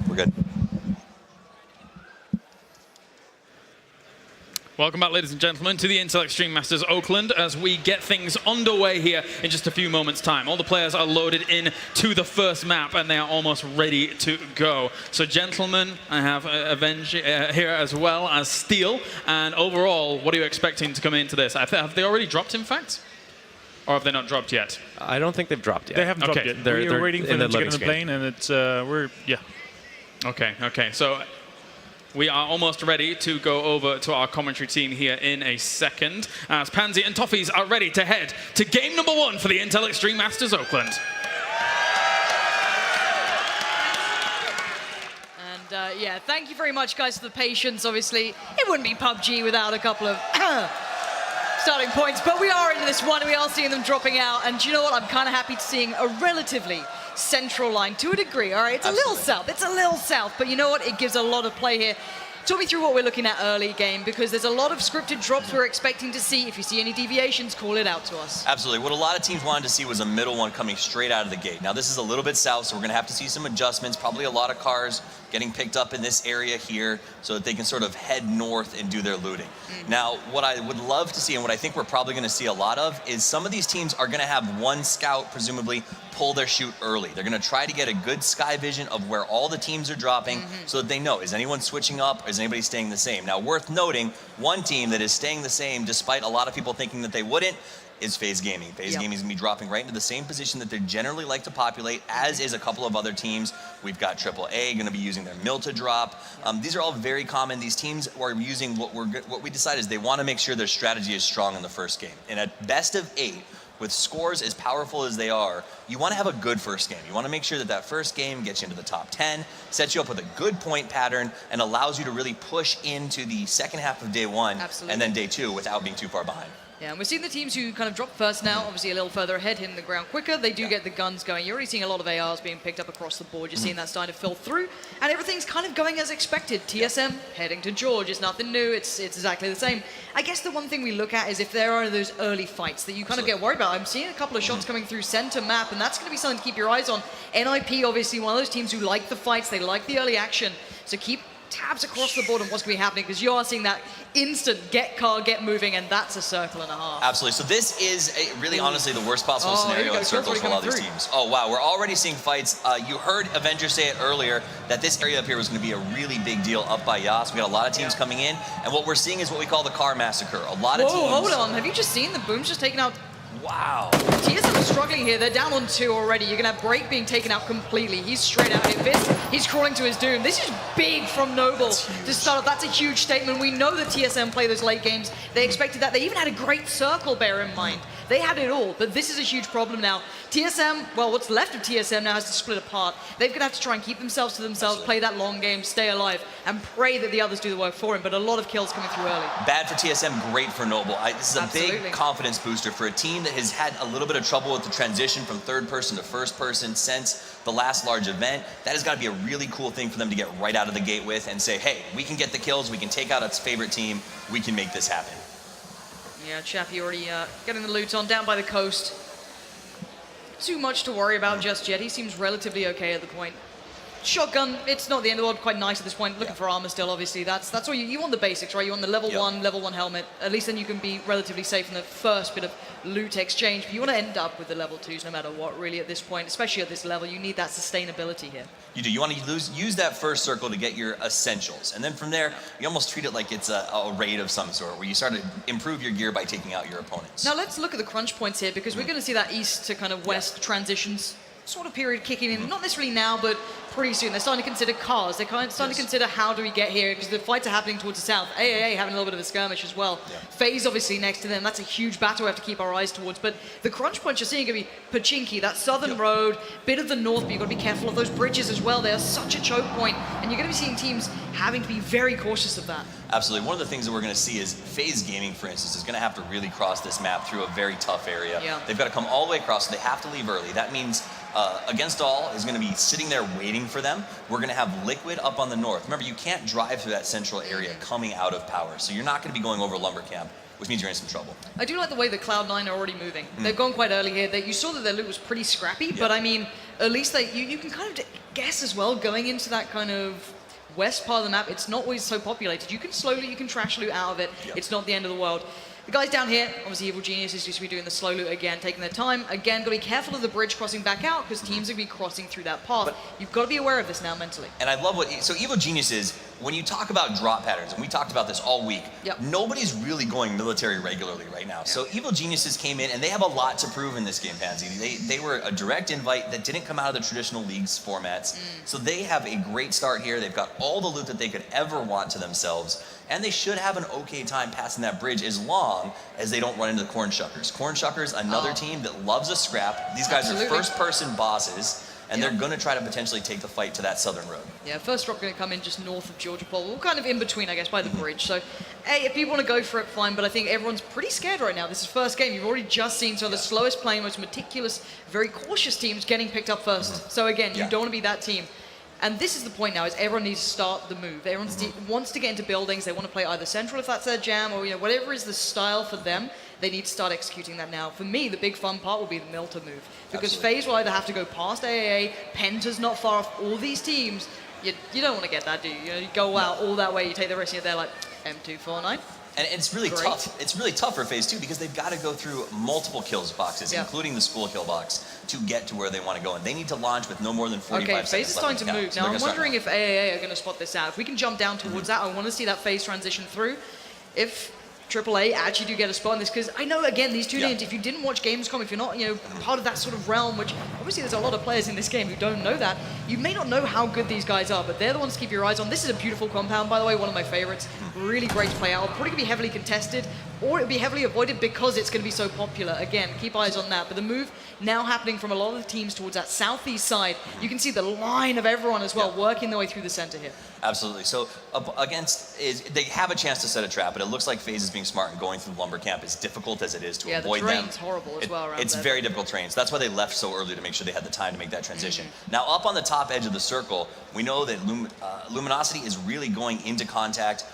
we're good. Welcome back, ladies and gentlemen, to the Intel Extreme Masters Oakland as we get things underway here in just a few moments' time. All the players are loaded in to the first map, and they are almost ready to go. So, gentlemen, I have Avenge here as well as Steel. And overall, what are you expecting to come into this? Have they already dropped, in fact? Or have they not dropped yet? I don't think they've dropped yet. They haven't dropped yet. We're waiting for them to get on the plane, and it's, yeah. Okay. So we are almost ready to go over to our commentary team here in a second, as Pansy and Toffees are ready to head to game number 1 for the Intel Extreme Masters Oakland. And yeah, thank you very much, guys, for the patience. Obviously, it wouldn't be PUBG without a couple of starting points, but we are into this one. We are seeing them dropping out, and do you know what? I'm kind of happy to seeing a relatively central line to a degree, all right? It's Absolutely. a little south, but you know what? It gives a lot of play here. Talk me through what we're looking at early game, because there's a lot of scripted drops we're expecting to see. If you see any deviations, call it out to us. Absolutely. What a lot of teams wanted to see was a middle one coming straight out of the gate. Now, this is a little bit south, so we're going to have to see some adjustments, probably a lot of cars getting picked up in this area here so that they can sort of head north and do their looting. Now, what I would love to see, and what I think we're probably going to see a lot of, is some of these teams are going to have one scout, presumably, pull their chute early. They're going to try to get a good sky vision of where all the teams are dropping so that they know, is anyone switching up, or is anybody staying the same? Now, worth noting, one team that is staying the same, despite a lot of people thinking that they wouldn't, is FaZe Gaming. FaZe Gaming is going to be dropping right into the same position that they generally like to populate, as is a couple of other teams. We've got AAA going to be using their mill to drop. These are all very common. These teams are using what we decided is they want to make sure their strategy is strong in the first game. In a best of 8, with scores as powerful as they are, you want to have a good first game. You want to make sure that that first game gets you into the top 10, sets you up with a good point pattern, and allows you to really push into the second half of day 1 and then day 2 without being too far behind. Yeah, and we're seeing the teams who kind of drop first now, obviously a little further ahead, hitting the ground quicker. They do get the guns going. You're already seeing a lot of ARs being picked up across the board. You're seeing that starting to fill through, and everything's kind of going as expected. TSM heading to George. It's nothing new. It's exactly the same. I guess the one thing we look at is if there are those early fights that you kind of get worried about. I'm seeing a couple of shots coming through center map, and that's going to be something to keep your eyes on. NIP, obviously, one of those teams who like the fights. They like the early action. So keep tabs across the board on what's going to be happening, because you are seeing that instant get car, get moving, and that's a circle and a half. Absolutely. So this is really honestly the worst possible scenario in circles for a lot of these teams. Oh, wow. We're already seeing fights. You heard Avengers say it earlier that this area up here was going to be a really big deal up by Yas. We got a lot of teams coming in, and what we're seeing is what we call the car massacre. A lot of teams... Whoa, hold on. Have you just seen the Boom's just taken out? Wow. TSM is struggling here. They're down on 2 already. You're going to have Break being taken out completely. He's straight out here. Fizz, he's crawling to his doom. This is big from Noble to start off. That's a huge statement. We know that TSM play those late games. They expected that. They even had a great circle, bear in mind. They had it all, but this is a huge problem now. TSM, well, what's left of TSM now has to split apart. They're going to have to try and keep themselves to themselves, play that long game, stay alive, and pray that the others do the work for him, but a lot of kills coming through early. Bad for TSM, great for Noble. This is a big confidence booster for a team that has had a little bit of trouble with the transition from third person to first person since the last large event. That has got to be a really cool thing for them to get right out of the gate with and say, hey, we can get the kills, we can take out its favorite team, we can make this happen. Yeah, Chappie already getting the loot on down by the coast. Too much to worry about just yet. He seems relatively okay at the point. Shotgun, it's not the end of the world, quite nice at this point. Looking for armor still, obviously. That's what you want the basics, right? You want the level 1 helmet. At least then you can be relatively safe in the first bit of loot exchange. But you want to end up with the level 2s no matter what, really, at this point. Especially at this level, you need that sustainability here. You do. You want to use that first circle to get your essentials. And then from there, you almost treat it like it's a raid of some sort, where you start to improve your gear by taking out your opponents. Now let's look at the crunch points here, because we're going to see that east to kind of west transitions sort of period kicking in. Not necessarily now, but pretty soon. They're starting to consider cars. They're starting to consider how do we get here, because the fights are happening towards the south. AAA having a little bit of a skirmish as well. FaZe obviously next to them. That's a huge battle we have to keep our eyes towards. But the crunch points you're seeing are going to be Pachinki, that southern road, bit of the north, but you've got to be careful of those bridges as well. They are such a choke point, and you're going to be seeing teams having to be very cautious of that. Absolutely. One of the things that we're going to see is FaZe Gaming, for instance, is going to have to really cross this map through a very tough area. They've got to come all the way across, so they have to leave early. That means Against All is going to be sitting there waiting for them. We're going to have Liquid up on the north. Remember, you can't drive through that central area coming out of Power, so you're not going to be going over Lumber Camp. which means you're in some trouble. I do like the way that Cloud9 are already moving. They've gone quite early here. You saw that their loot was pretty scrappy, but I mean, at least you can kind of guess as well, going into that kind of west part of the map, it's not always so populated. You can trash loot out of it. It's not the end of the world. The guys down here, obviously Evil Geniuses used to be doing the slow loot again, taking their time. Again, got to be careful of the bridge crossing back out because teams are going to be crossing through that path. But you've got to be aware of this now mentally. And I love so Evil Geniuses, when you talk about drop patterns, and we talked about this all week, nobody's really going military regularly right now. So Evil Geniuses came in, and they have a lot to prove in this game, Pansy. They were a direct invite that didn't come out of the traditional leagues formats. So they have a great start here. They've got all the loot that they could ever want to themselves. And they should have an okay time passing that bridge as long as they don't run into the Corn Shuckers. Corn Shuckers, another team that loves a scrap. These guys are first-person bosses, and they're going to try to potentially take the fight to that southern road. Yeah, first drop going to come in just north of Georgia Pole. We're kind of in between, I guess, by the bridge. So, hey, if people want to go for it, fine. But I think everyone's pretty scared right now. This is first game. You've already just seen some of the slowest playing, most meticulous, very cautious teams getting picked up first. So again, you don't want to be that team. And this is the point now, is everyone needs to start the move. Everyone wants to get into buildings. They want to play either central if that's their jam, or whatever is the style for them. They need to start executing that now. For me, the big fun part will be the Milta move. Because FaZe will either have to go past AAA, Penta's not far off, all these teams. You don't want to get that, do you? You go out all that way, you take the risk, and they're like, M249. And it's really tough. It's really tough for FaZe too, because they've got to go through multiple kills boxes, including the school kill box, to get to where they want to go. And they need to launch with no more than 45 seconds. FaZe is starting to move. Now I'm wondering if AAA are going to spot this out. If we can jump down towards that, I want to see that FaZe transition through. If AAA actually do get a spot in this, because I know, again, these two names, if you didn't watch Gamescom, if you're not, part of that sort of realm, which obviously there's a lot of players in this game who don't know that, you may not know how good these guys are, but they're the ones to keep your eyes on. This is a beautiful compound, by the way, one of my favorites. Really great to play out. Probably going to be heavily contested, or it'll be heavily avoided because it's going to be so popular. Again, keep eyes on that. But the move now happening from a lot of the teams towards that southeast side, you can see the line of everyone as well, working their way through the center here. Absolutely. So they have a chance to set a trap, but it looks like FaZe is being smart and going through the lumber camp, as difficult as it is to avoid them. Yeah, the terrain's horrible as well around It's there. very difficult terrain. So that's why they left so early, to make sure they had the time to make that transition. Now, up on the top edge of the circle, we know that Luminosity is really going into contact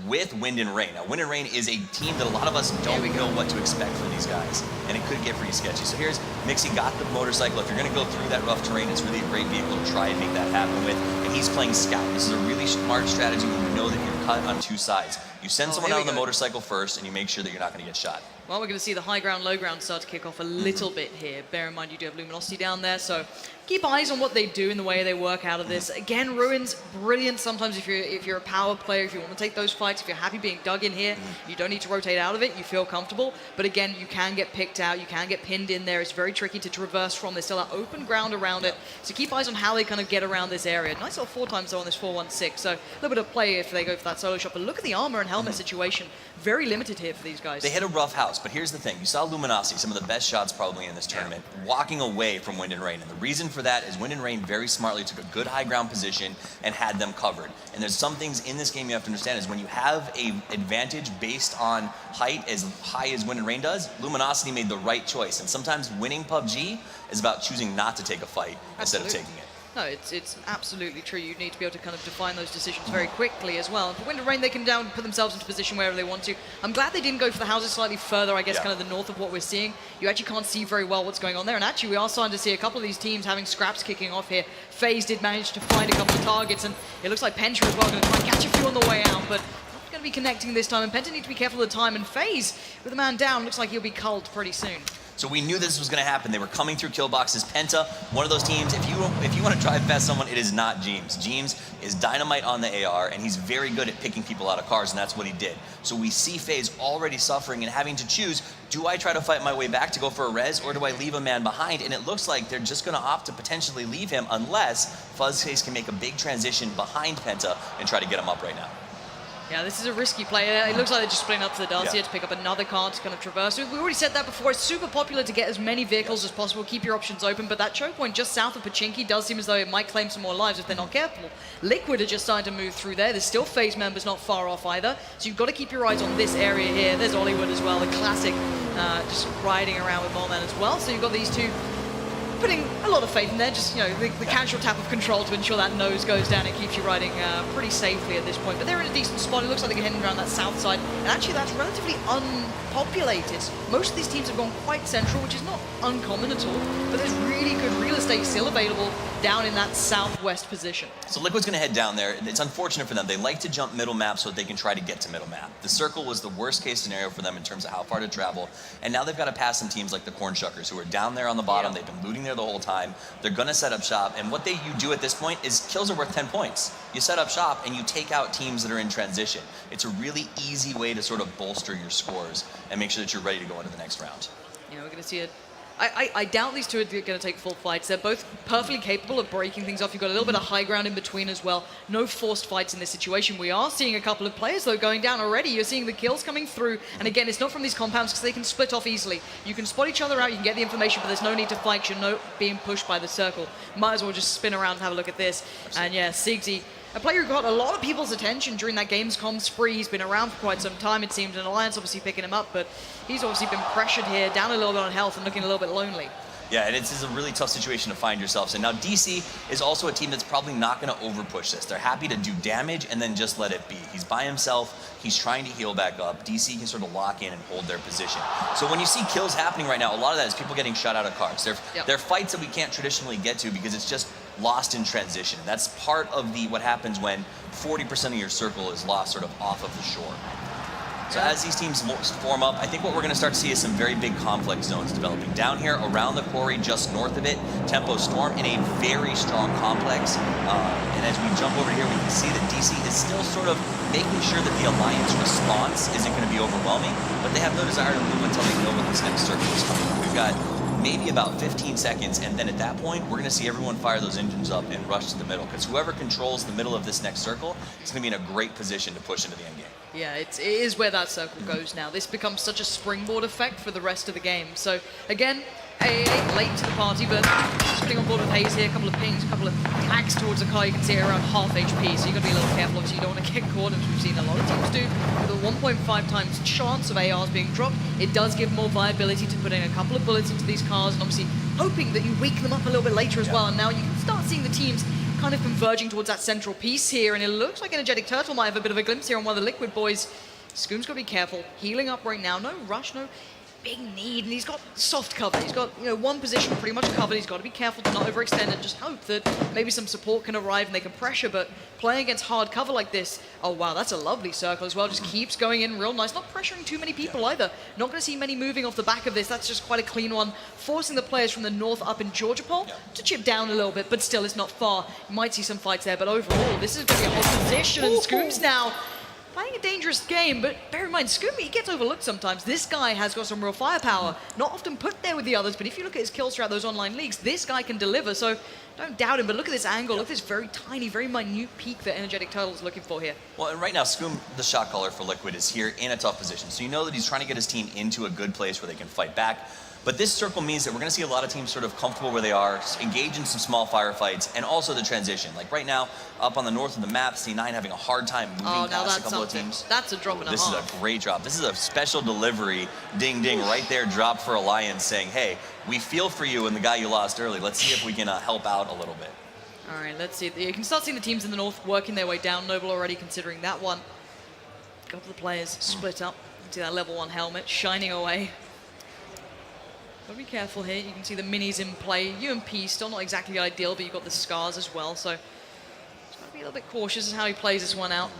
with Wind and Rain. Now, Wind and Rain is a team that a lot of us don't know what to expect from these guys, and it could get pretty sketchy. So here's Mixie, got the motorcycle. If you're going to go through that rough terrain, it's really a great vehicle to try and make that happen with, and he's playing Scout. This is a really smart strategy when you know that you're cut on two sides. You send someone out on the motorcycle first, and you make sure that you're not going to get shot. Well, we're going to see the high ground, low ground start to kick off a little bit here. Bear in mind, you do have Luminosity down there, so keep eyes on what they do and the way they work out of this. Again, Ruin's brilliant sometimes if you're a power player, if you want to take those fights, if you're happy being dug in here, you don't need to rotate out of it, you feel comfortable. But again, you can get picked out, you can get pinned in there. It's very tricky to traverse from. There's still that open ground around it, so keep eyes on how they kind of get around this area. Nice little 4 times though on this 416, so a little bit of play if they go for that solo shot. But look at the armor and helmet situation. Very limited here for these guys. They hit a rough house, but here's the thing. You saw Luminosity, some of the best shots probably in this tournament, walking away from Wind and Rain. And the reason for that is Wind and Rain very smartly took a good high ground position and had them covered. And there's some things in this game you have to understand is when you have a advantage based on height as high as Wind and Rain does, Luminosity made the right choice. And sometimes winning PUBG is about choosing not to take a fight instead of taking it. No, it's absolutely true. You need to be able to kind of define those decisions very quickly as well. And for Wind and Rain, they can put themselves into position wherever they want to. I'm glad they didn't go for the houses slightly further, I guess, kind of the north of what we're seeing. You actually can't see very well what's going on there. And actually, we are starting to see a couple of these teams having scraps kicking off here. FaZe did manage to find a couple of targets, and it looks like Penta as well going to try and catch a few on the way out, but not going to be connecting this time. And Penta needs to be careful of the time, and FaZe, with the man down, looks like he'll be culled pretty soon. So we knew this was going to happen. They were coming through kill boxes. Penta, one of those teams, if you want to drive past someone, it is not James. James is dynamite on the AR, and he's very good at picking people out of cars, and that's what he did. So we see FaZe already suffering and having to choose, do I try to fight my way back to go for a res, or do I leave a man behind? And it looks like they're just going to opt to potentially leave him unless FuzzFace can make a big transition behind Penta and try to get him up right now. Yeah, this is a risky play. It looks like they're just splitting up to the dance here to pick up another car to kind of traverse. We already said that before. It's super popular to get as many vehicles as possible. Keep your options open. But that choke point just south of Pachinki does seem as though it might claim some more lives if they're not careful. Liquid are just starting to move through there. There's still FaZe members not far off either. So you've got to keep your eyes on this area here. There's Hollywood as well, the classic just riding around with Molman as well. So you've got these two putting a lot of faith in there, just, the casual tap of control to ensure that nose goes down. It keeps you riding pretty safely at this point. But they're in a decent spot. It looks like they're heading around that south side. And actually, that's relatively unpopulated. Most of these teams have gone quite central, which is not uncommon at all. But there's really good real estate still available down in that southwest position. So Liquid's going to head down there. It's unfortunate for them. They like to jump middle map so that they can try to get to middle map. The circle was the worst case scenario for them in terms of how far to travel. And now they've got to pass some teams like the Corn Shuckers, who are down there on the bottom. They've been looting there the whole time. They're going to set up shop. And what you do at this point is kills are worth 10 points. You set up shop and you take out teams that are in transition. It's a really easy way to sort of bolster your scores and make sure that you're ready to go into the next round. We're going to see it. I doubt these two are going to take full fights. They're both perfectly capable of breaking things off. You've got a little bit of high ground in between as well. No forced fights in this situation. We are seeing a couple of players, though, going down already. You're seeing the kills coming through. And again, it's not from these compounds because they can split off easily. You can spot each other out, you can get the information, but there's no need to fight. You're not being pushed by the circle. Might as well just spin around and have a look at this. And yeah, Sigsy, a player who got a lot of people's attention during that Gamescom spree. He's been around for quite some time, it seems, and Alliance obviously picking him up, but he's obviously been pressured here, down a little bit on health and looking a little bit lonely. Yeah, and it's a really tough situation to find yourselves in. Now, DC is also a team that's probably not going to overpush this. They're happy to do damage and then just let it be. He's by himself. He's trying to heal back up. DC can sort of lock in and hold their position. So when you see kills happening right now, a lot of that is people getting shot out of cars. They're fights that we can't traditionally get to because it's just lost in transition. That's part of what happens when 40% of your circle is lost sort of off of the shore. So as these teams form up, I think what we're going to start to see is some very big conflict zones developing. Down here, around the quarry, just north of it, Tempo Storm in a very strong complex. And as we jump over here, we can see that DC is still sort of making sure that the Alliance response isn't going to be overwhelming, but they have no desire to move until they know what this next circle is coming. We've got maybe about 15 seconds, and then at that point, we're going to see everyone fire those engines up and rush to the middle, because whoever controls the middle of this next circle is going to be in a great position to push into the end game. Yeah, it is where that circle goes now. This becomes such a springboard effect for the rest of the game. So, again, late to the party, but just putting on board with Haze here, a couple of pings, a couple of tags towards the car. You can see it around half HP, so you've got to be a little careful. Obviously, you don't want to get caught, as we've seen a lot of teams do. With a 1.5 times chance of ARs being dropped, it does give more viability to put in a couple of bullets into these cars, and obviously hoping that you wake them up a little bit later as well. And now you can start seeing the teams kind of converging towards that central piece here, and it looks like Energetic Turtle might have a bit of a glimpse here on one of the Liquid boys. Scoom's got to be careful. Healing up right now. No rush, no big need, and he's got soft cover. He's got, one position pretty much covered. He's got to be careful to not overextend and just hope that maybe some support can arrive and they can pressure, but playing against hard cover like this, oh wow, that's a lovely circle as well. Just keeps going in real nice. Not pressuring too many people either. Not going to see many moving off the back of this. That's just quite a clean one. Forcing the players from the north up in Georgia Pole to chip down a little bit, but still it's not far. You might see some fights there, but overall, this is going to be a hot position, and Scoom's now playing a dangerous game, but bear in mind, Scooby, he gets overlooked sometimes. This guy has got some real firepower. Not often put there with the others, but if you look at his kills throughout those online leagues, this guy can deliver, so don't doubt him. But look at this angle. Look at this very tiny, very minute peak that Energetic Turtle is looking for here. Well, and right now, Scoom, the shot caller for Liquid, is here in a tough position. So you know that he's trying to get his team into a good place where they can fight back. But this circle means that we're going to see a lot of teams sort of comfortable where they are, engage in some small firefights, and also the transition. Like right now, up on the north of the map, C9 having a hard time moving past a couple of teams. That's a drop and a half. This is a great drop. This is a special delivery, ding, ding, right there, drop for Alliance, saying, hey, we feel for you and the guy you lost early. Let's see if we can help out a little bit. All right, let's see. You can start seeing the teams in the north working their way down. Noble already considering that one. A couple of players split up. You can see that level 1 helmet shining away. But be careful here. You can see the minis in play. UMP still not exactly ideal, but you've got the scars as well. So just got to be a little bit cautious as how he plays this one out.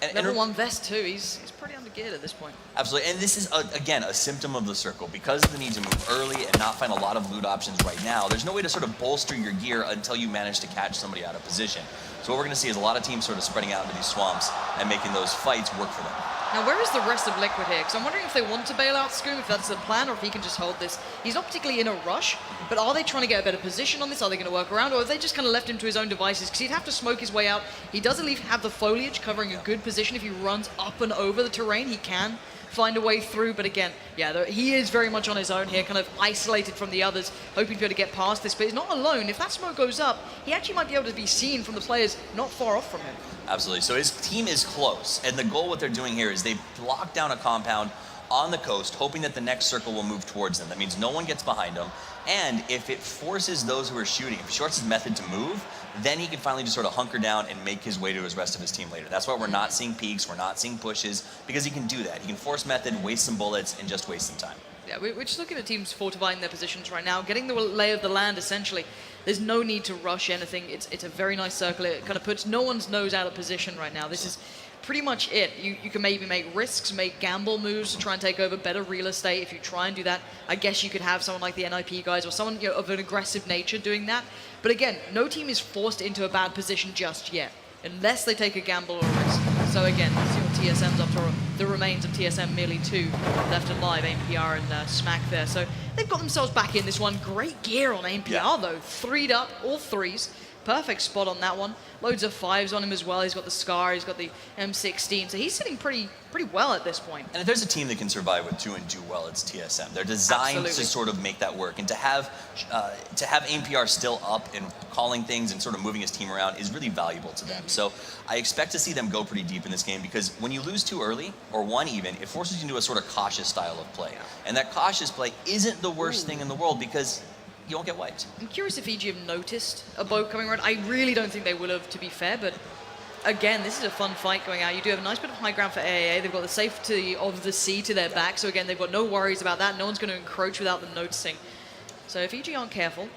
And level 1 vest too. He's pretty undergeared at this point. Absolutely, and this is again a symptom of the circle. Because of the need to move early and not find a lot of loot options right now, there's no way to sort of bolster your gear until you manage to catch somebody out of position. So what we're going to see is a lot of teams sort of spreading out into these swamps and making those fights work for them. Now, where is the rest of Liquid here? Because I'm wondering if they want to bail out Scoom, if that's the plan, or if he can just hold this. He's not particularly in a rush, but are they trying to get a better position on this? Are they going to work around? Or have they just kind of left him to his own devices? Because he'd have to smoke his way out. He does at least have the foliage covering a good position. If he runs up and over the terrain, he can find a way through. But again, yeah, he is very much on his own here, kind of isolated from the others, hoping to be able to get past this. But he's not alone. If that smoke goes up, he actually might be able to be seen from the players not far off from him. Absolutely. So his team is close, and the goal, what they're doing here is they've locked down a compound on the coast, hoping that the next circle will move towards them. That means no one gets behind them. And if it forces those who are shooting, if it shorts his method to move, then he can finally just sort of hunker down and make his way to his rest of his team later. That's why we're not seeing peaks, we're not seeing pushes, because he can do that. He can force method, waste some bullets, and just waste some time. Yeah, we're just looking at teams fortifying their positions right now, getting the lay of the land, essentially. There's no need to rush anything. It's a very nice circle. It kind of puts no one's nose out of position right now. This is pretty much it. You can maybe make risks, make gamble moves to try and take over better real estate. If you try and do that, I guess you could have someone like the NIP guys or someone of an aggressive nature doing that. But again, no team is forced into a bad position just yet, unless they take a gamble or a risk. So again, let's see what TSM's up to. The remains of TSM, merely 2 left alive, AMPR and Smack there. So they've got themselves back in this one. Great gear on AMPR though, 3'd up, all 3s. Perfect spot on that one. Loads of 5s on him as well. He's got the Scar, he's got the M16, so he's sitting pretty well at this point. And if there's a team that can survive with 2 and do well, it's TSM. They're designed to sort of make that work, and to have AMPR still up and calling things and sort of moving his team around is really valuable to them. So I expect to see them go pretty deep in this game, because when you lose 2 early, or 1 even, it forces you into a sort of cautious style of play. And that cautious play isn't the worst thing in the world, because you won't get wiped. I'm curious if EG have noticed a boat coming around. I really don't think they will have, to be fair, but again, this is a fun fight going out. You do have a nice bit of high ground for AAA. They've got the safety of the sea to their back, so again, they've got no worries about that. No one's going to encroach without them noticing. So if EG aren't careful,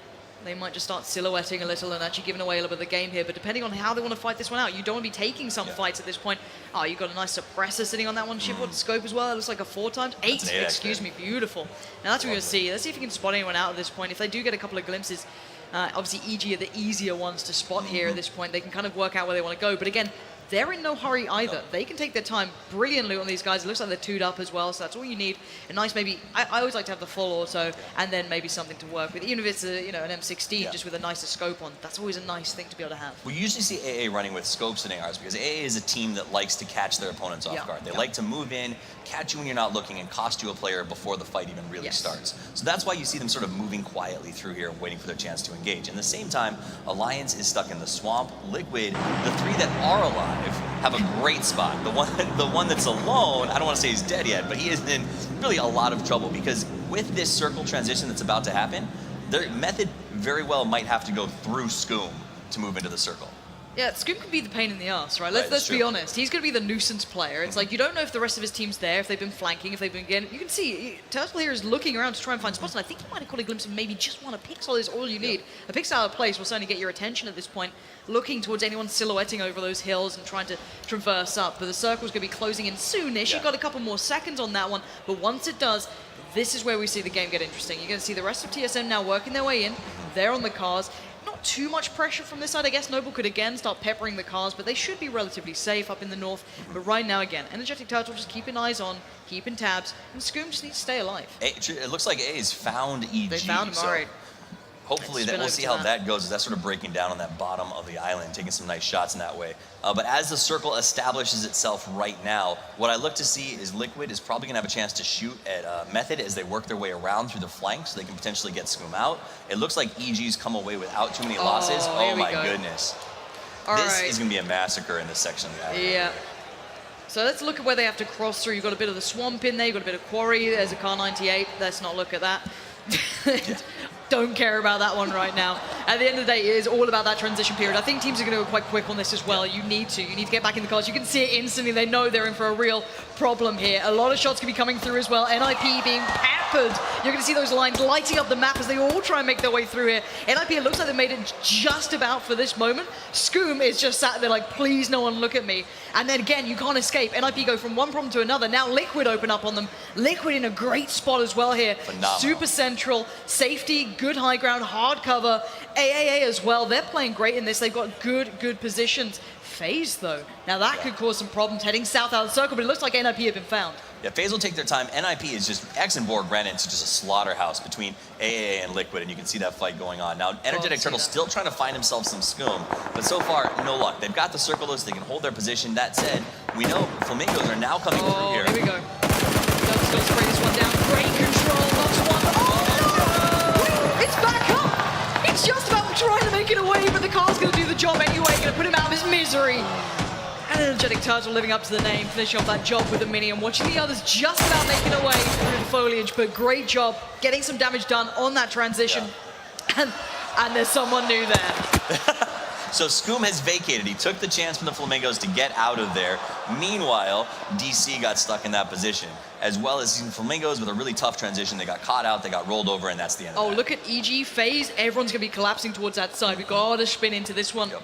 they might just start silhouetting a little and actually giving away a little bit of the game here. But depending on how they want to fight this one out, you don't want to be taking some fights at this point. Oh, you've got a nice suppressor sitting on that one. Shipboard scope as well. It looks like a 4 times. 8, excuse me. Beautiful. Now that's what we're going to see. Let's see if you can spot anyone out at this point. If they do get a couple of glimpses, obviously EG are the easier ones to spot here at this point. They can kind of work out where they want to go. But again, they're in no hurry either. They can take their time. Brilliant loot on these guys. It looks like they're 2'd up as well, so that's all you need. A nice maybe, I always like to have the full auto and then maybe something to work with. Even if it's an M16 just with a nicer scope on, that's always a nice thing to be able to have. We usually see AA running with scopes and ARs, because AA is a team that likes to catch their opponents off guard. They like to move in, catch you when you're not looking, and cost you a player before the fight even really starts. So that's why you see them sort of moving quietly through here and waiting for their chance to engage. In the same time, Alliance is stuck in the swamp. Liquid, the 3 that are alive, have a great spot. The one that's alone, I don't want to say he's dead yet, but he is in really a lot of trouble, because with this circle transition that's about to happen, their method very well might have to go through Scoom to move into the circle. Yeah, Scoop could be the pain in the ass, right? Let's be honest. He's going to be the nuisance player. It's like you don't know if the rest of his team's there, if they've been flanking, if they've been getting... You can see Turtle here is looking around to try and find spots, and I think he might have caught a glimpse of maybe just one. A pixel is all you need. A pixel out of place will certainly get your attention at this point, looking towards anyone silhouetting over those hills and trying to traverse up. But the circle's going to be closing in soonish. You've got a couple more seconds on that one, but once it does, this is where we see the game get interesting. You're going to see the rest of TSM now working their way in. They're on the cars. Not too much pressure from this side. I guess Noble could again start peppering the cars, but they should be relatively safe up in the north. But right now, again, Energetic Turtle just keeping eyes on, keeping tabs, and Scoom just needs to stay alive. It looks like A's found EG. They found him, all right. Hopefully we'll see how that goes, as that's sort of breaking down on that bottom of the island, taking some nice shots in that way. But as the circle establishes itself right now, what I look to see is Liquid is probably going to have a chance to shoot at Method as they work their way around through the flanks, so they can potentially get Scoom out. It looks like EG's come away without too many losses. Oh my goodness. This is going to be a massacre in this section of the island. Yeah. So let's look at where they have to cross through. You've got a bit of the swamp in there, you've got a bit of quarry, there's a car 98. Let's not look at that. Don't care about that one right now. At the end of the day, it is all about that transition period. I think teams are going to go quite quick on this as well. You need to get back in the cars. You can see it instantly. They know they're in for a real problem here. A lot of shots could be coming through as well. NIP being peppered. You're going to see those lines lighting up the map as they all try and make their way through here. NIP, it looks like they made it just about for this moment. Scoom is just sat there like, please no one look at me. And then again, you can't escape. NIP go from one problem to another. Now Liquid open up on them. Liquid in a great spot as well here. Phenomenal. Super central, safety, good high ground, hard cover. AAA as well. They're playing great in this. They've got good positions. FaZe though. Now that could cause some problems heading south out of the circle, but it looks like NIP have been found. Yeah, FaZe will take their time. NIP is just, X and Borg ran into just a slaughterhouse between AAA and Liquid, and you can see that fight going on. Now, Energetic Turtle still trying to find himself some Scoom, but so far, no luck. They've got the circle list, they can hold their position. That said, we know Flamingos are now coming through here. Here we go. Does still spray this one down. Great control, knocks one. Oh no! It's back up! It's just about trying to make it away, but the car's going to do the job anyway, going to put him out of his misery. And unapologetic turtle living up to the name, finishing off that job with a mini and watching the others just about making their way through the foliage, but great job getting some damage done on that transition. Yeah. And there's someone new there. So Scoom has vacated. He took the chance from the Flamingos to get out of there. Meanwhile, DC got stuck in that position, as well as some Flamingos with a really tough transition. They got caught out, they got rolled over, and that's the end of that. Look at EG phase. Everyone's going to be collapsing towards that side. We've got to spin into this one. Yep.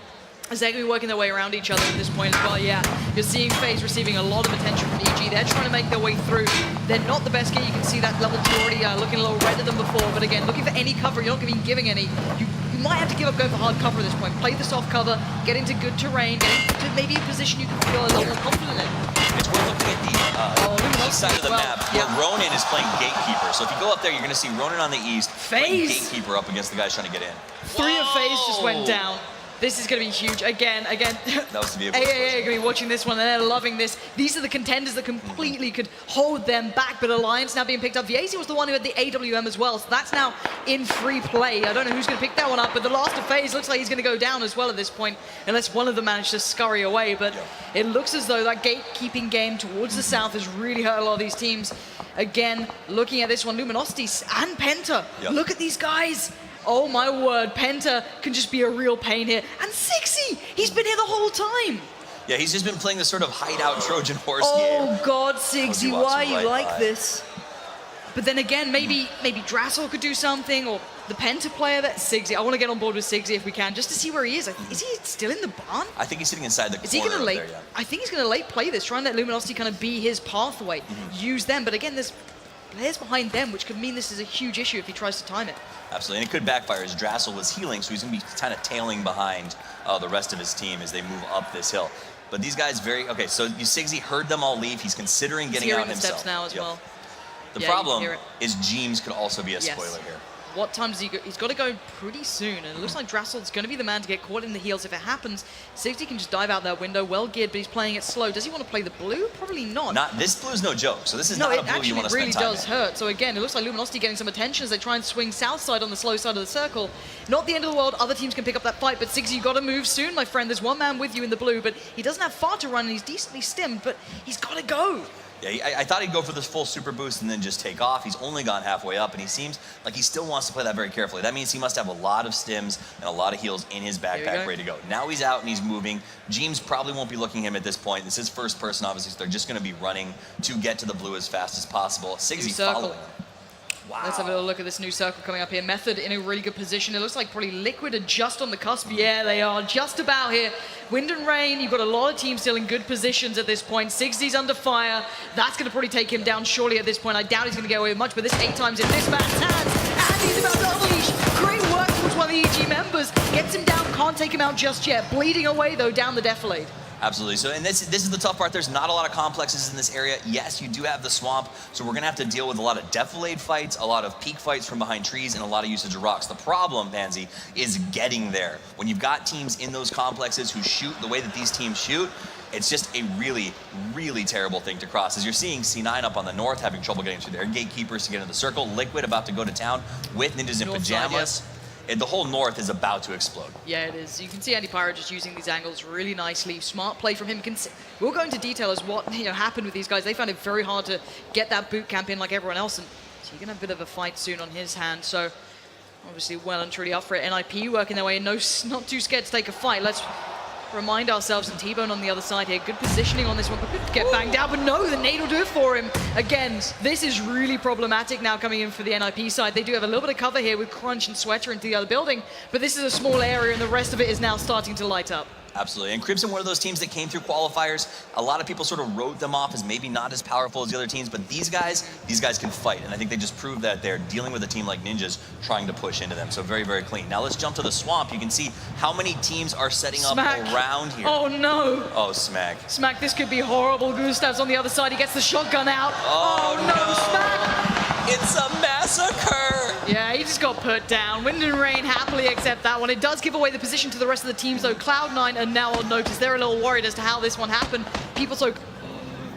As they're going to be working their way around each other at this point as well, yeah. You're seeing FaZe receiving a lot of attention from EG. They're trying to make their way through. They're not the best gear. You can see that level 2 already looking a little redder than before. But again, looking for any cover. You're not going to be giving any. You might have to give up going for hard cover at this point. Play the soft cover, get into good terrain, get into maybe a position you can feel a little more confident in. It's worth looking at the east side of the map, where Ronin is playing Gatekeeper. So if you go up there, you're going to see Ronin on the east, playing Gatekeeper up against the guys trying to get in. 3 of FaZe just went down. This is going to be huge. Again. That was the vehicle. AAA are going to be watching this one, and they're loving this. These are the contenders that completely could hold them back, but Alliance now being picked up. Viesi was the one who had the AWM as well, so that's now in free play. I don't know who's going to pick that one up, but the last of FaZe looks like he's going to go down as well at this point, unless one of them managed to scurry away. But it looks as though that gatekeeping game towards the south has really hurt a lot of these teams. Again, looking at this one, Luminosity and Penta. Look at these guys. Oh my word, Penta can just be a real pain here. And Sixy, he's been here the whole time. Yeah, he's just been playing this sort of hideout Trojan horse game. Oh God, Sixy, why are you like this? But then again, maybe Drassel could do something, or the Penta player. That Sixy, I want to get on board with Sixy if we can, just to see where he is. Is he still in the barn? I think he's sitting inside the corner. Is he going to late? There, yeah. I think he's going to late play this, try and let Luminosity kind of be his pathway, use them. But again, there's players behind them, which could mean this is a huge issue if he tries to time it. Absolutely, and it could backfire as Drassel was healing, so he's going to be kind of tailing behind the rest of his team as they move up this hill. But these guys okay, so Sigzy heard them all leave. He's considering getting out himself. He's hearing the steps now as well. The problem is James could also be a spoiler here. What time does he go? He's got to go pretty soon, and it looks like Drassel's going to be the man to get caught in the heels if it happens. Sigzy can just dive out that window, well geared, but he's playing it slow. Does he want to play the blue? Probably not. This blue's no joke, so this is not a blue you want to spend time in. No, it actually really does hurt. So again, it looks like Luminosity getting some attention as they try and swing south side on the slow side of the circle. Not the end of the world. Other teams can pick up that fight, but Sigzy, you got to move soon, my friend. There's one man with you in the blue, but he doesn't have far to run, and he's decently stimmed, but he's got to go. Yeah, I thought he'd go for this full super boost and then just take off. He's only gone halfway up, and he seems like he still wants to play that very carefully. That means he must have a lot of stims and a lot of heals in his backpack ready to go. Now he's out and he's moving. James probably won't be looking at him at this point. This is first person, obviously, so they're just going to be running to get to the blue as fast as possible. Sigzy following him. Wow. Let's have a little look at this new circle coming up here. Method in a really good position. It looks like probably Liquid are just on the cusp. Yeah, they are just about here. Wind and Rain, you've got a lot of teams still in good positions at this point. Sigzy's under fire. That's going to probably take him down surely at this point. I doubt he's going to get away with much, but this 8 times in this man's hands. And he's about to unleash. Great work towards one of the EG members. Gets him down, can't take him out just yet. Bleeding away, though, down the defilade. Absolutely. So, and this is the tough part. There's not a lot of complexes in this area. Yes, you do have the swamp, so we're going to have to deal with a lot of defilade fights, a lot of peak fights from behind trees, and a lot of usage of rocks. The problem, Pansy, is getting there. When you've got teams in those complexes who shoot the way that these teams shoot, it's just a really, really terrible thing to cross. As you're seeing C9 up on the north having trouble getting through their gatekeepers to get into the circle. Liquid about to go to town with ninjas in pajamas. And the whole north is about to explode. Yeah, it is. You can see Andy Pyro just using these angles really nicely. Smart play from him. We'll go into detail as what happened with these guys. They found it very hard to get that boot camp in like everyone else, and so you're gonna have a bit of a fight soon on his hands. So obviously well and truly up for it. NIP working their way in, not too scared to take a fight. Let's remind ourselves, and T-Bone on the other side here. Good positioning on this one, but could get banged out, but no, the nade will do it for him. Again, this is really problematic now coming in for the NIP side. They do have a little bit of cover here with Crunch and Sweater into the other building, but this is a small area and the rest of it is now starting to light up. Absolutely. And Crimson, one of those teams that came through qualifiers. A lot of people sort of wrote them off as maybe not as powerful as the other teams, but these guys can fight. And I think they just proved that they're dealing with a team like Ninjas trying to push into them. So very, very clean. Now let's jump to the swamp. You can see how many teams are setting up around here. Oh no. Oh, Smack. Smack, this could be horrible. Gustav's on the other side. He gets the shotgun out. Oh no, Smack. It's a massacre! Yeah, he just got put down. Wind and Rain happily accept that one. It does give away the position to the rest of the teams, though. Cloud9 are now on notice. They're a little worried as to how this one happened. People so...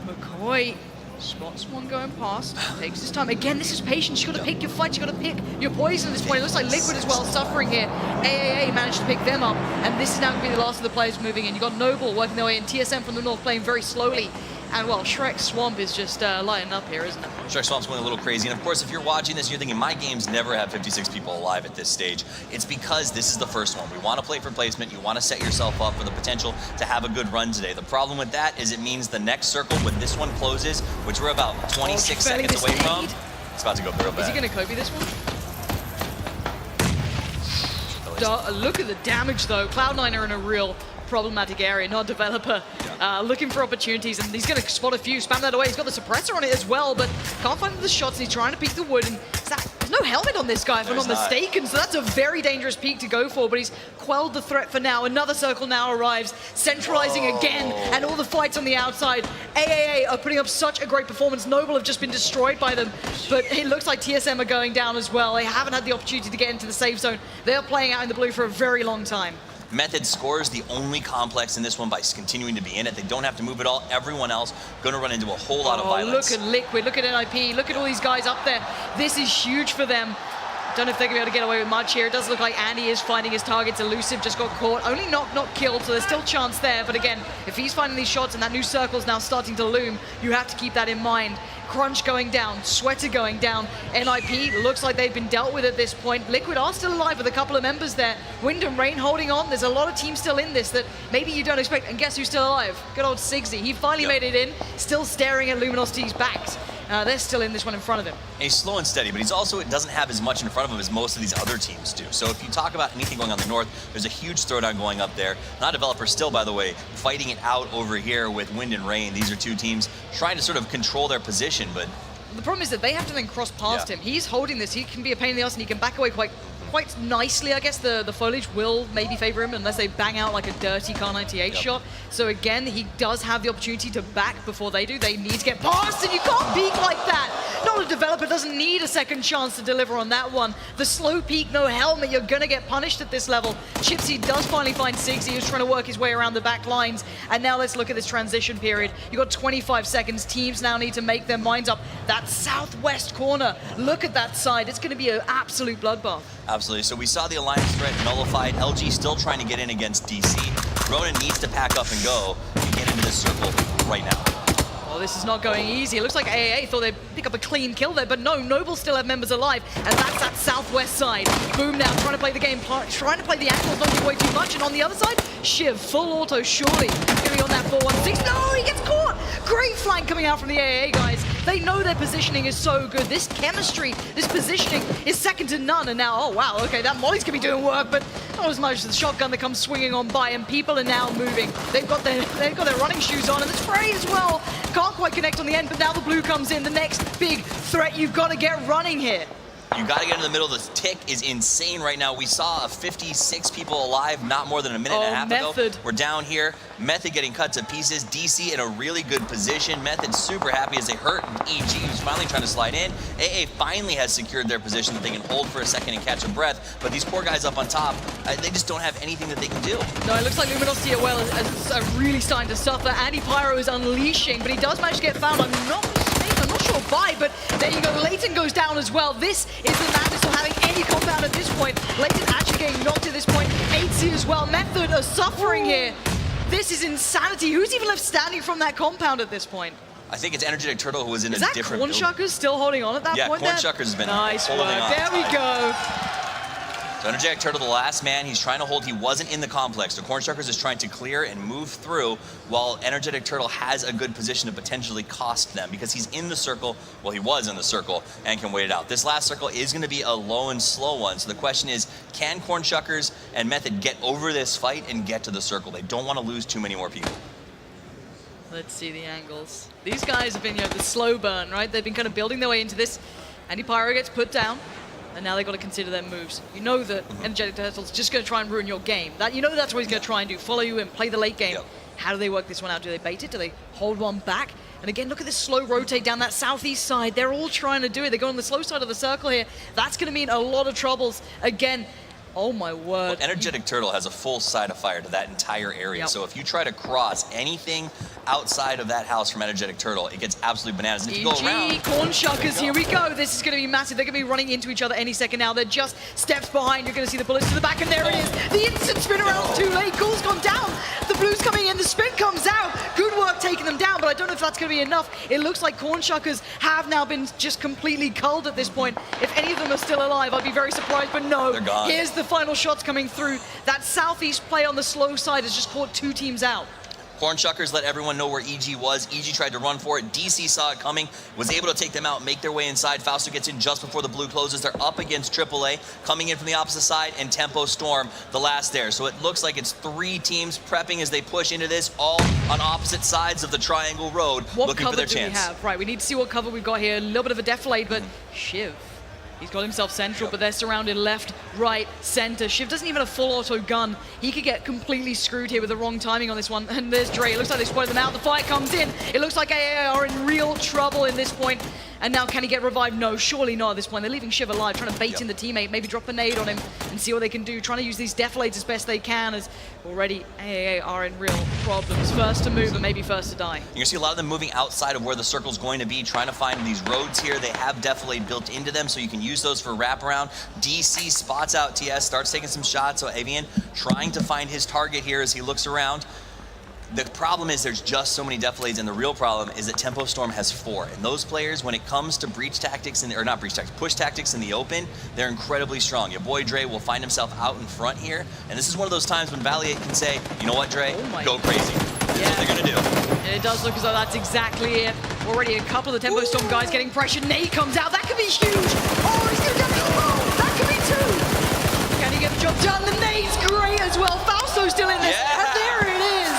McCoy Spots one going past, takes his time. Again, this is patience. You got to pick your fights. You got to pick your poison at this point. It looks like Liquid as well suffering here. AAA managed to pick them up, and this is now going to be the last of the players moving in. You got Noble working their way in. TSM from the north playing very slowly. And well, Shrek Swamp is just lighting up here, isn't it? Shrek Swamp's going a little crazy. And of course, if you're watching this, you're thinking, my games never have 56 people alive at this stage. It's because this is the first one. We want to play for placement. You want to set yourself up for the potential to have a good run today. The problem with that is it means the next circle, when this one closes, which we're about 26 seconds away from, it's about to go real bad. Is he going to Kobe this one? Look at the damage, though. Cloud9 are in a real problematic area, not developer, looking for opportunities, and he's going to spot a few, spam that away. He's got the suppressor on it as well, but can't find the shots, and he's trying to peek the wood, and there's no helmet on this guy, if I'm not mistaken, so that's a very dangerous peak to go for, but he's quelled the threat for now. Another circle now arrives, centralizing again, and all the fights on the outside. AAA are putting up such a great performance. Noble have just been destroyed by them, but it looks like TSM are going down as well. They haven't had the opportunity to get into the safe zone. They're playing out in the blue for a very long time. Method scores the only complex in this one by continuing to be in it. They don't have to move at all. Everyone else going to run into a whole lot of violence. Look at Liquid, look at NIP, look at all these guys up there. This is huge for them. Don't know if they're going to be able to get away with much here. It does look like Andy is finding his targets. Elusive just got caught. Only not killed, so there's still chance there. But again, if he's finding these shots and that new circle's now starting to loom, you have to keep that in mind. Crunch going down, Sweater going down. NIP looks like they've been dealt with at this point. Liquid are still alive with a couple of members there. Wind and Rain holding on. There's a lot of teams still in this that maybe you don't expect. And guess who's still alive? Good old Sigsy. He finally made it in, still staring at Luminosity's backs. They're still in this one in front of him. He's slow and steady, but he's also, it doesn't have as much in front of him as most of these other teams do. So if you talk about anything going on the north, there's a huge throwdown going up there. Not Developer still, by the way, fighting it out over here with Wind and Rain. These are two teams trying to sort of control their position, but the problem is that they have to then cross past him. He's holding this. He can be a pain in the ass, and he can back away quite nicely. I guess the foliage will maybe favor him unless they bang out like a dirty Car 98 shot. So again, he does have the opportunity to back before they do. They need to get past, and you can't peek like that. Not a developer doesn't need a second chance to deliver on that one. The slow peek, no helmet, you're gonna get punished at this level. Chipsy does finally find Sigsy, who's trying to work his way around the back lines. And now let's look at this transition period. You got 25 seconds. Teams now need to make their minds up. That southwest corner, look at that side. It's gonna be an absolute bloodbath. Absolutely. So we saw the alliance threat nullified. LG still trying to get in against DC. Ronan needs to pack up and go and get into this circle right now. Well, this is not going easy. It looks like AAA thought they'd pick up a clean kill there, but no, Noble still have members alive, and that's that southwest side. Boom now, trying to play the game, trying to play the angles, not give away too much, and on the other side, Shiv, full auto, surely. Gonna be on that 4-1-6. No, he gets caught! Great flank coming out from the AAA guys. They know their positioning is so good. This chemistry, this positioning is second to none, and now, oh wow, okay, that Molly's gonna be doing work, but not as much as the shotgun that comes swinging on by, and people are now moving. They've got their running shoes on, and the spray as well. Can't quite connect on the end, but now the blue comes in. The next big threat, you've got to get running here. You got to get in the middle. The tick is insane right now. We saw 56 people alive not more than a minute and a half ago. We're down here. Method getting cut to pieces. DC in a really good position. Method super happy as they hurt EG, who's finally trying to slide in. AA finally has secured their position that they can hold for a second and catch a breath. But these poor guys up on top, they just don't have anything that they can do. No, it looks like Luminosity is really starting to suffer. Andy Pyro is unleashing, but he does manage to get found. I'm not sure why, but there you go. Leighton goes down as well. This is the madness of having any compound at this point. Leighton actually getting knocked at this point. 8C as well. Method are suffering here. This is insanity. Who's even left standing from that compound at this point? I think it's Energetic Turtle who was in a different build. Is that Cornshuckers still holding on at that point? Yeah, Cornshuckers has been nice holding work. on. There we go. So Energetic Turtle, the last man, he's trying to hold. He wasn't in the complex. So Cornshuckers is trying to clear and move through while Energetic Turtle has a good position to potentially cost them because he's in the circle. Well, he was in the circle and can wait it out. This last circle is going to be a low and slow one. So the question is, can Cornshuckers and Method get over this fight and get to the circle? They don't want to lose too many more people. Let's see the angles. These guys have been, the slow burn, right? They've been kind of building their way into this. Andy Pyro gets put down. And now they've got to consider their moves. You know that Energetic Turtle's just going to try and ruin your game. You know that's what he's going to try and do, follow you in, play the late game. How do they work this one out? Do they bait it? Do they hold one back? And again, look at this slow rotate down that southeast side. They're all trying to do it. They go on the slow side of the circle here. That's going to mean a lot of troubles. Again, Oh my word. Well, Energetic Turtle has a full side of fire to that entire area. Yep. So if you try to cross anything outside of that house from Energetic Turtle, it gets absolutely bananas. And if you go around, Corn Shuckers, here we go. This is going to be massive. They're going to be running into each other any second now. They're just steps behind. You're going to see the bullets to the back, and there it is. The instant spin around too late. Cool's gone down. The blue's coming in. The spin comes out. Good work taking them down, but I don't know if that's going to be enough. It looks like Corn Shuckers have now been just completely culled at this point. If any of them are still alive, I'd be very surprised, but no. They're gone. Here's the final shots coming through. That southeast play on the slow side has just caught 2 teams out. Corn Shuckers let everyone know where EG was. EG tried to run for it. DC saw it coming, was able to take them out, make their way inside. Fausto gets in just before the blue closes. They're up against AAA, coming in from the opposite side, and Tempo Storm, the last there. So it looks like it's 3 teams prepping as they push into this, all on opposite sides of the Triangle Road, looking for their chance. What cover do we have? Right, we need to see what cover we've got here. A little bit of a defilade, but Shiv. He's got himself central, but they're surrounded left, right, center. Shiv doesn't even have a full auto gun. He could get completely screwed here with the wrong timing on this one. And there's Dre. It looks like they spotted them out. The fight comes in. It looks like AAA are in real trouble in this point. And now can he get revived? No, surely not at this point. They're leaving Shiv alive, trying to bait in the teammate, maybe drop a nade on him and see what they can do. Trying to use these defilates as best they can, as already AAA are in real problems. First to move, but maybe first to die. You're gonna see a lot of them moving outside of where the circle's going to be, trying to find these roads here. They have defilate built into them, so you can use those for wraparound. DC spots out TS, starts taking some shots, so Avian trying to find his target here as he looks around. The problem is there's just so many defilates, and the real problem is that Tempo Storm has 4. And those players, when it comes to breach tactics, or not breach tactics, push tactics in the open, they're incredibly strong. Your boy Dre will find himself out in front here, and this is one of those times when Valiant can say, you know what, Dre, go crazy. That's what they're gonna do. And it does look as though that's exactly it. Already a couple of the Tempo Storm guys getting pressured. Nate comes out. That could be huge. Oh, he's gonna get me. Oh, that could be 2. Can he get the job done? The nade's great as well. Fausto's still in this. Yeah. And there it is.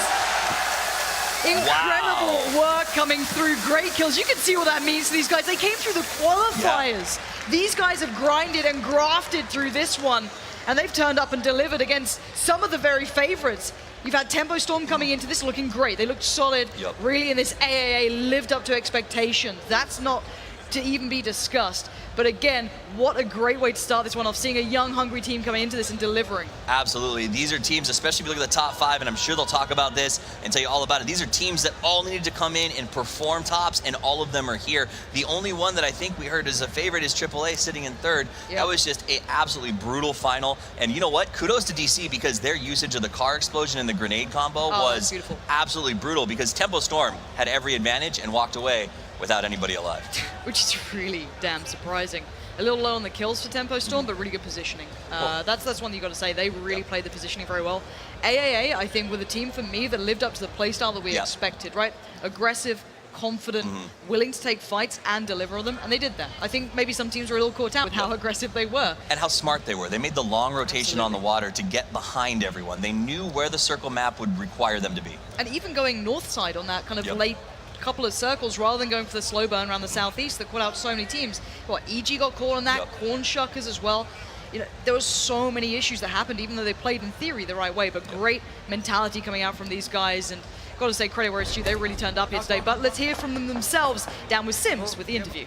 Incredible work coming through. Great kills. You can see what that means to these guys. They came through the qualifiers. These guys have grinded and grafted through this one, and they've turned up and delivered against some of the very favorites. You've had Tempo Storm coming into this looking great. They looked solid. Really, in this AAA, lived up to expectations. That's not to even be discussed. But again, what a great way to start this one off, seeing a young, hungry team coming into this and delivering. Absolutely. These are teams, especially if you look at the top 5, and I'm sure they'll talk about this and tell you all about it. These are teams that all needed to come in and perform tops, and all of them are here. The only one that I think we heard as a favorite is AAA sitting in 3rd. That was just an absolutely brutal final. And you know what? Kudos to DC, because their usage of the car explosion and the grenade combo was absolutely brutal, because Tempo Storm had every advantage and walked away without anybody alive. Which is really damn surprising. A little low on the kills for Tempo Storm, but really good positioning. That's one you got to say. They really played the positioning very well. AAA, I think, were the team for me that lived up to the playstyle that we expected, right? Aggressive, confident, willing to take fights and deliver on them, and they did that. I think maybe some teams were a little caught out with how aggressive they were. And how smart they were. They made the long rotation on the water to get behind everyone. They knew where the circle map would require them to be. And even going north side on that kind of late couple of circles, rather than going for the slow burn around the southeast that caught out so many teams. What, EG got caught on that, Corn Shuckers as well. You know, there were so many issues that happened, even though they played in theory the right way, but great mentality coming out from these guys, and got to say credit where it's due, they really turned up here today. But let's hear from them themselves, down with Sims with the interview.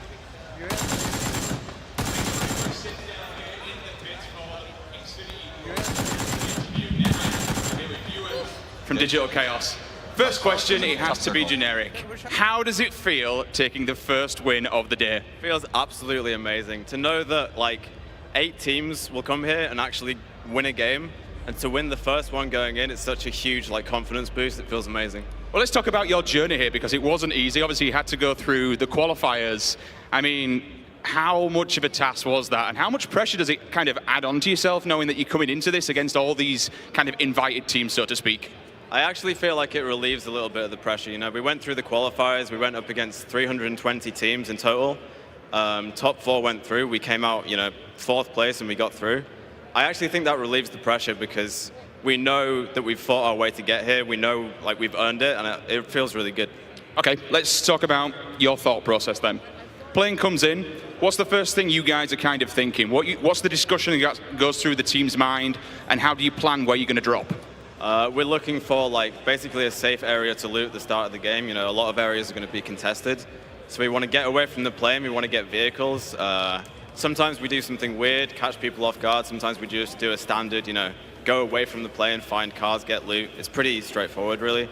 From Digital Chaos. First question, it has to be generic. How does it feel taking the first win of the day? Feels absolutely amazing to know that like 8 teams will come here and actually win a game, and to win the first one going in, it's such a huge like confidence boost. It feels amazing. Well, let's talk about your journey here, because it wasn't easy. Obviously, you had to go through the qualifiers. I mean, how much of a task was that, and how much pressure does it kind of add on to yourself, knowing that you're coming into this against all these kind of invited teams, so to speak? I actually feel like it relieves a little bit of the pressure. You know, we went through the qualifiers. We went up against 320 teams in total. Top 4 went through. We came out, you know, 4th place, and we got through. I actually think that relieves the pressure, because we know that we've fought our way to get here. We know, like, we've earned it, and it feels really good. Okay, let's talk about your thought process then. Plane comes in. What's the first thing you guys are kind of thinking? What's the discussion that goes through the team's mind, and how do you plan where you're going to drop? We're looking for like basically a safe area to loot at the start of the game. You know, a lot of areas are going to be contested, so we want to get away from the plane. We want to get vehicles. sometimes we do something weird, catch people off guard. Sometimes we just do a standard, go away from the play and find cars, get loot. It's pretty straightforward, really.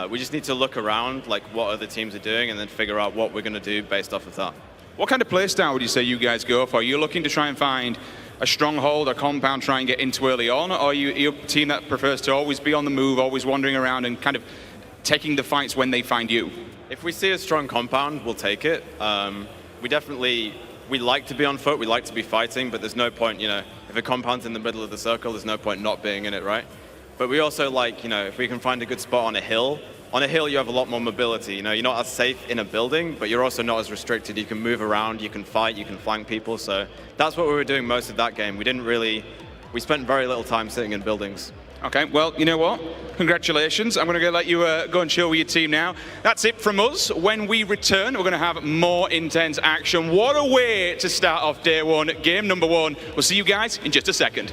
We just need to look around, like what other teams are doing, and then figure out what we're going to do based off of that. What kind of play style would you say you guys go for? Are you looking to try and find a stronghold, a compound, try and get into early on, or are you a team that prefers to always be on the move, always wandering around and kind of taking the fights when they find you? If we see a strong compound, we'll take it. We like to be on foot, we like to be fighting, but there's no point, if a compound's in the middle of the circle, there's no point not being in it, right? But we also like, if we can find a good spot on a hill you have a lot more mobility. You're not as safe in a building, but you're also not as restricted. You can move around, you can fight, you can flank people. So that's what we were doing most of that game. We spent very little time sitting in buildings. Okay, well, you know what? Congratulations. I'm going to let you go and chill with your team now. That's it from us. When we return, we're going to have more intense action. What a way to start off day one, game number one. We'll see you guys in just a second.